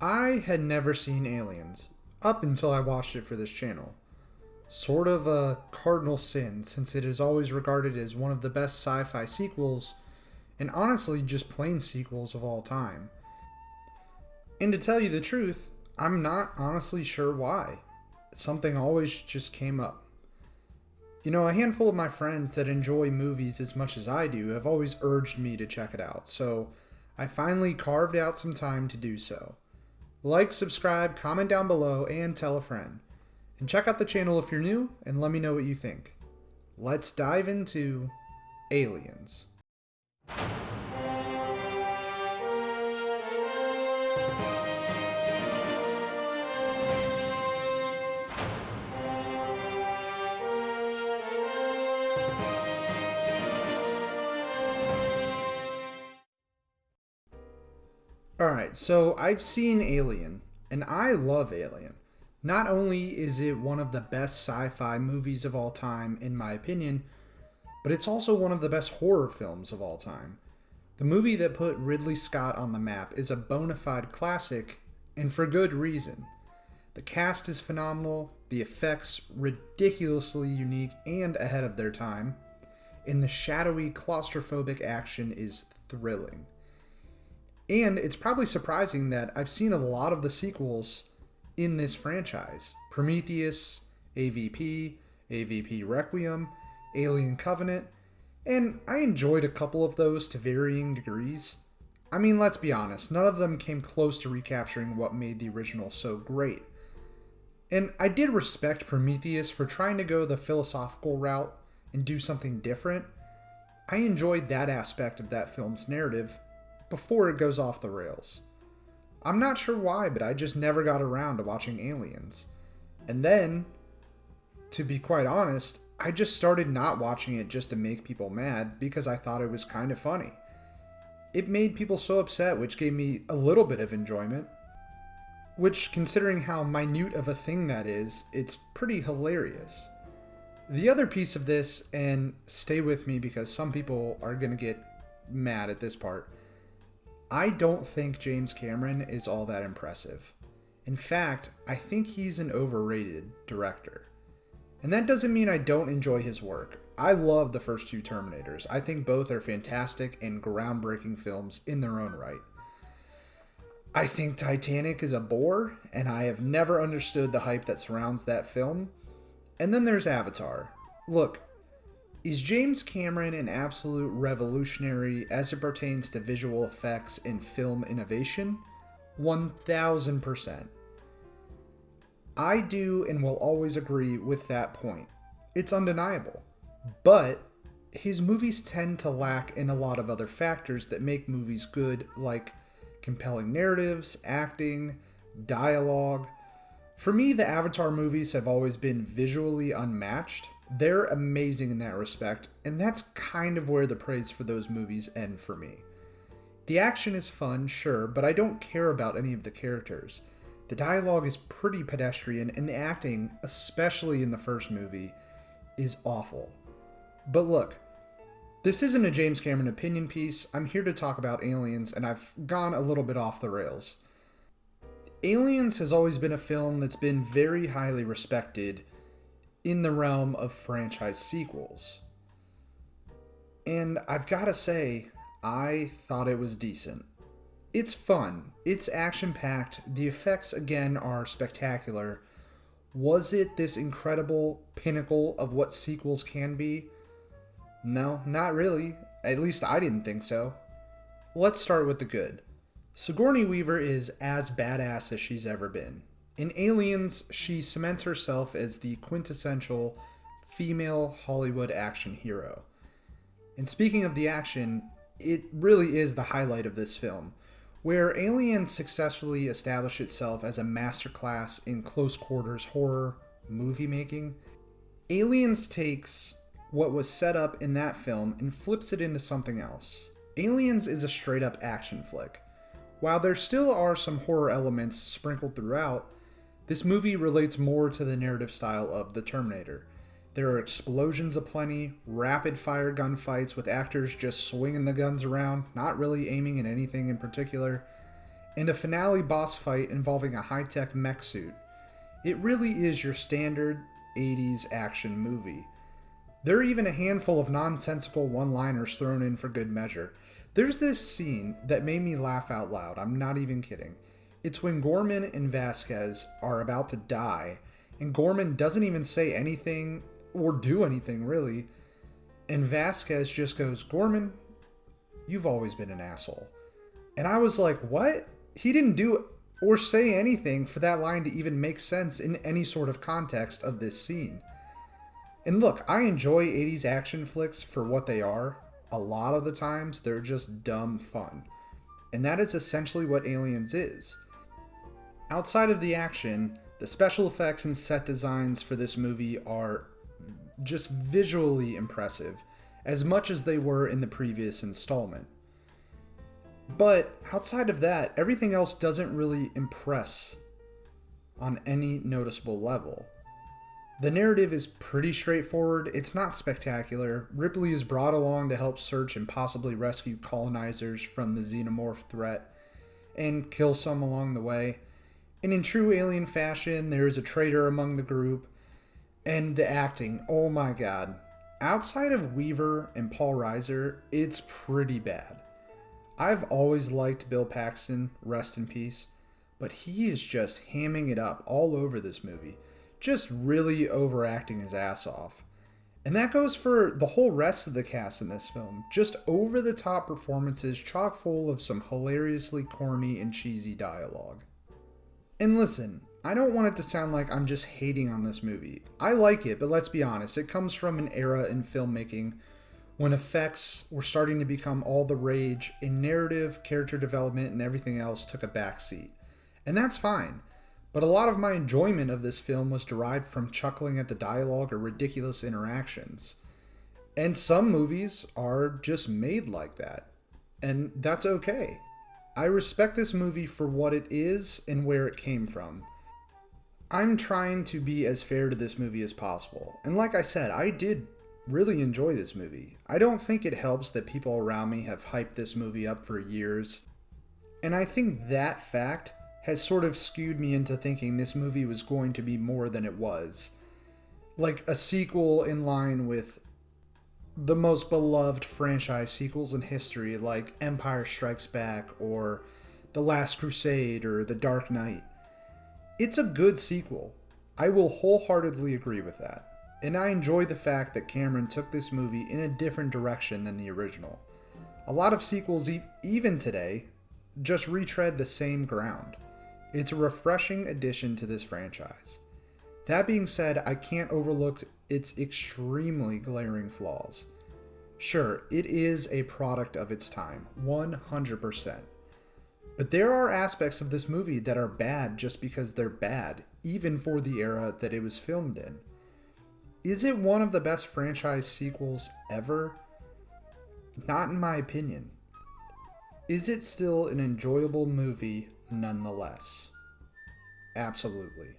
I had never seen Aliens, up until I watched it for this channel. Sort of a cardinal sin, since it is always regarded as one of the best sci-fi sequels, and honestly just plain sequels of all time. And to tell you the truth, I'm not honestly sure why. Something always just came up. You know, a handful of my friends that enjoy movies as much as I do have always urged me to check it out, so I finally carved out some time to do so. Like, subscribe, comment down below, and tell a friend. And check out the channel if you're new, and let me know what you think. Let's dive into Aliens. Alright, so I've seen Alien, and I love Alien. Not only is it one of the best sci-fi movies of all time, in my opinion, but it's also one of the best horror films of all time. The movie that put Ridley Scott on the map is a bona fide classic, and for good reason. The cast is phenomenal, the effects ridiculously unique and ahead of their time, and the shadowy, claustrophobic action is thrilling. And it's probably surprising that I've seen a lot of the sequels in this franchise. Prometheus, AVP, AVP Requiem, Alien Covenant, and I enjoyed a couple of those to varying degrees. I mean, let's be honest, none of them came close to recapturing what made the original so great. And I did respect Prometheus for trying to go the philosophical route and do something different. I enjoyed that aspect of that film's narrative before it goes off the rails. I'm not sure why, but I just never got around to watching Aliens. And then, to be quite honest, I just started not watching it just to make people mad because I thought it was kind of funny. It made people so upset, which gave me a little bit of enjoyment. Which, considering how minute of a thing that is, it's pretty hilarious. The other piece of this, and stay with me because some people are going to get mad at this part, I don't think James Cameron is all that impressive. In fact, I think he's an overrated director. And that doesn't mean I don't enjoy his work. I love the first two Terminators. I think both are fantastic and groundbreaking films in their own right. I think Titanic is a bore, and I have never understood the hype that surrounds that film. And then there's Avatar. Look, is James Cameron an absolute revolutionary as it pertains to visual effects and film innovation? 1000%. I do and will always agree with that point. It's undeniable. But his movies tend to lack in a lot of other factors that make movies good, like compelling narratives, acting, dialogue. For me, the Avatar movies have always been visually unmatched. They're amazing in that respect, and that's kind of where the praise for those movies end for me. The action is fun, sure, but I don't care about any of the characters. The dialogue is pretty pedestrian, and the acting, especially in the first movie, is awful. But look, this isn't a James Cameron opinion piece. I'm here to talk about Aliens, and I've gone a little bit off the rails. Aliens has always been a film that's been very highly respected in the realm of franchise sequels. And I've got to say, I thought it was decent. It's fun, it's action-packed, the effects again are spectacular. Was it this incredible pinnacle of what sequels can be? No, not really. At least I didn't think so. Let's start with the good. Sigourney Weaver is as badass as she's ever been. In Aliens, she cements herself as the quintessential female Hollywood action hero. And speaking of the action, it really is the highlight of this film, where Aliens successfully established itself as a masterclass in close quarters horror movie making. Aliens takes what was set up in that film and flips it into something else. Aliens is a straight up action flick. While there still are some horror elements sprinkled throughout, this movie relates more to the narrative style of The Terminator. There are explosions aplenty, rapid-fire gunfights with actors just swinging the guns around, not really aiming at anything in particular, and a finale boss fight involving a high-tech mech suit. It really is your standard 80s action movie. There are even a handful of nonsensical one-liners thrown in for good measure. There's this scene that made me laugh out loud, I'm not even kidding. It's when Gorman and Vasquez are about to die, and Gorman doesn't even say anything or do anything really, and Vasquez just goes, "Gorman, you've always been an asshole." And I was like, what? He didn't do or say anything for that line to even make sense in any sort of context of this scene. And look, I enjoy 80s action flicks for what they are. A lot of the times, they're just dumb fun. And that is essentially what Aliens is. Outside of the action, the special effects and set designs for this movie are just visually impressive, as much as they were in the previous installment. But outside of that, everything else doesn't really impress on any noticeable level. The narrative is pretty straightforward, it's not spectacular. Ripley is brought along to help search and possibly rescue colonizers from the xenomorph threat, and kill some along the way. And in true Alien fashion, there is a traitor among the group, and the acting, oh my god. Outside of Weaver and Paul Reiser, it's pretty bad. I've always liked Bill Paxton, rest in peace, but he is just hamming it up all over this movie. Just really overacting his ass off. And that goes for the whole rest of the cast in this film. Just over-the-top performances chock full of some hilariously corny and cheesy dialogue. And listen, I don't want it to sound like I'm just hating on this movie. I like it, but let's be honest, it comes from an era in filmmaking when effects were starting to become all the rage and narrative, character development, and everything else took a backseat. And that's fine. But a lot of my enjoyment of this film was derived from chuckling at the dialogue or ridiculous interactions. And some movies are just made like that. And that's okay. I respect this movie for what it is and where it came from. I'm trying to be as fair to this movie as possible. And like I said, I did really enjoy this movie. I don't think it helps that people around me have hyped this movie up for years. And I think that fact has sort of skewed me into thinking this movie was going to be more than it was. Like a sequel in line with the most beloved franchise sequels in history, like Empire Strikes Back or The Last Crusade or The Dark Knight. It's a good sequel. I will wholeheartedly agree with that. And I enjoy the fact that Cameron took this movie in a different direction than the original. A lot of sequels, even today, just retread the same ground. It's a refreshing addition to this franchise. That being said, I can't overlook its extremely glaring flaws. Sure, it is a product of its time, 100%. But there are aspects of this movie that are bad just because they're bad, even for the era that it was filmed in. Is it one of the best franchise sequels ever? Not in my opinion. Is it still an enjoyable movie nonetheless? Absolutely.